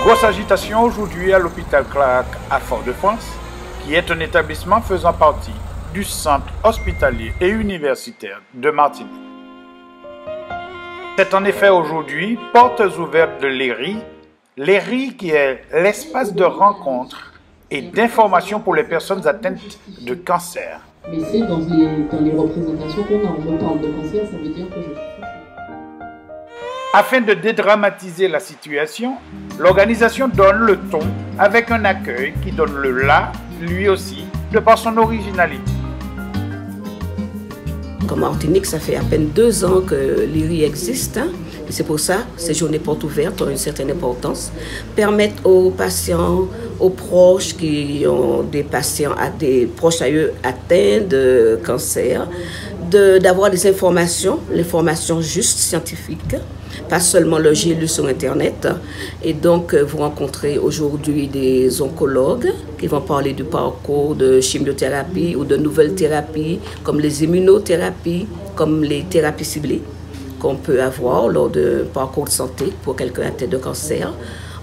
Grosse agitation aujourd'hui à l'hôpital Clark à Fort-de-France, qui est un établissement faisant partie du centre hospitalier et universitaire de Martinique. C'est en effet aujourd'hui portes ouvertes de l'ERI, l'ERI qui est l'espace de rencontre et d'information pour les personnes atteintes de cancer. Mais c'est dans les représentations qu'on a, on me parle de cancer, ça veut dire que je suis... Afin de dédramatiser la situation, l'organisation donne le ton avec un accueil qui donne le là, lui aussi, de par son originalité. Comme Martinique, ça fait à peine 2 ans que l'ERI existe. Et c'est pour ça que ces journées portes ouvertes ont une certaine importance. Permettent aux patients, aux proches qui ont des patients, des proches à eux atteints de cancer, d'avoir des informations, l'information juste scientifique, pas seulement le j'ai lu sur Internet. Et donc, vous rencontrez aujourd'hui des oncologues qui vont parler du parcours de chimiothérapie ou de nouvelles thérapies, comme les immunothérapies, comme les thérapies ciblées qu'on peut avoir lors d'un parcours de santé pour quelqu'un atteint de cancer.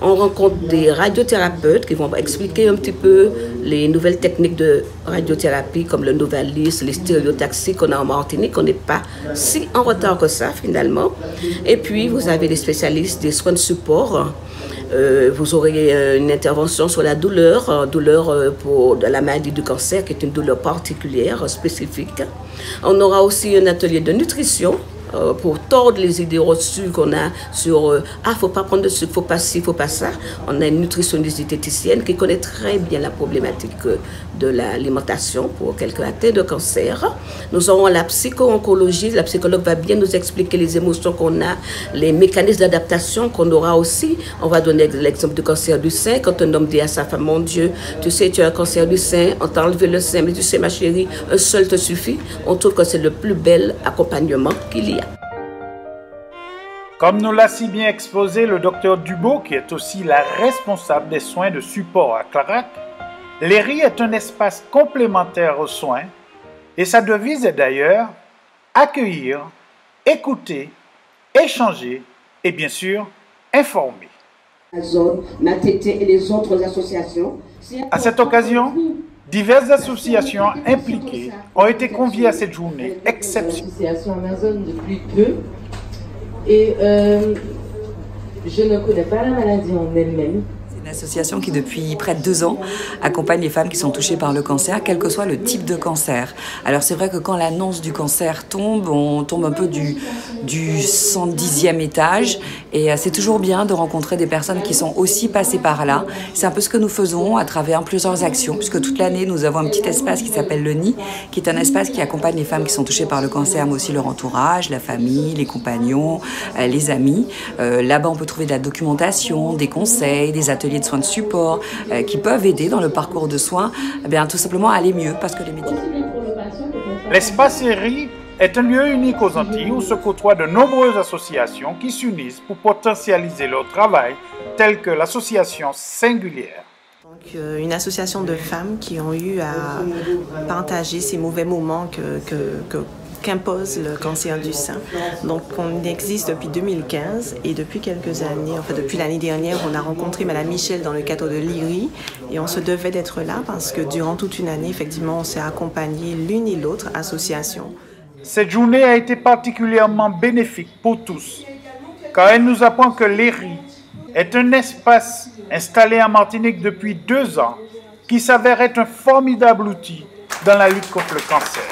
On rencontre des radiothérapeutes qui vont expliquer un petit peu les nouvelles techniques de radiothérapie comme le Novalis, les stéréotaxies qu'on a en Martinique. On n'est pas si en retard que ça finalement. Et puis vous avez des spécialistes des soins de support. Vous aurez une intervention sur la douleur pour la maladie du cancer qui est une douleur particulière, spécifique. On aura aussi un atelier de nutrition pour tordre les idées reçues qu'on a sur faut pas prendre de sucre, faut pas ci, faut pas ça. On a une nutritionniste diététicienne qui connaît très bien la problématique de l'alimentation pour quelqu'un atteint de cancer. Nous aurons la psycho-oncologie, la psychologue va bien nous expliquer les émotions qu'on a, les mécanismes d'adaptation qu'on aura aussi. On va donner l'exemple du cancer du sein, quand un homme dit à sa femme, mon Dieu, tu sais, tu as un cancer du sein, on t'a enlevé le sein, mais tu sais ma chérie, un seul te suffit. On trouve que c'est le plus bel accompagnement qu'il y a. Comme nous l'a si bien exposé le docteur Dubo, qui est aussi la responsable des soins de support à Clarac, l'ERI est un espace complémentaire aux soins et sa devise est d'ailleurs accueillir, écouter, échanger et bien sûr informer. La zone, NATT et les autres associations. À cette occasion, diverses associations impliquées ont été conviées à cette journée exceptionnelle. L'association Amazon depuis peu. Et je ne connais pas la maladie en elle-même. C'est une association qui, depuis près de 2 ans, accompagne les femmes qui sont touchées par le cancer, quel que soit le type de cancer. Alors c'est vrai que quand l'annonce du cancer tombe, on tombe un peu du 110e étage. Et c'est toujours bien de rencontrer des personnes qui sont aussi passées par là. C'est un peu ce que nous faisons à travers plusieurs actions, puisque toute l'année, nous avons un petit espace qui s'appelle le Nid, qui est un espace qui accompagne les femmes qui sont touchées par le cancer, mais aussi leur entourage, la famille, les compagnons, les amis. Là-bas, on peut trouver de la documentation, des conseils, des ateliers de soins de support qui peuvent aider dans le parcours de soins, tout simplement à aller mieux, parce que les médicaments... L'espace ERI est un lieu unique aux Antilles où se côtoient de nombreuses associations qui s'unissent pour potentialiser leur travail, telles que l'association Singulière. Donc, une association de femmes qui ont eu à partager ces mauvais moments qu'impose le cancer du sein. Donc on existe depuis 2015 et depuis quelques années, enfin depuis l'année dernière, on a rencontré Madame Michel dans le cadre de l'IRI et on se devait d'être là parce que durant toute une année, effectivement, on s'est accompagné l'une et l'autre association. Cette journée a été particulièrement bénéfique pour tous, car elle nous apprend que l'ERI est un espace installé en Martinique depuis 2 ans qui s'avère être un formidable outil dans la lutte contre le cancer.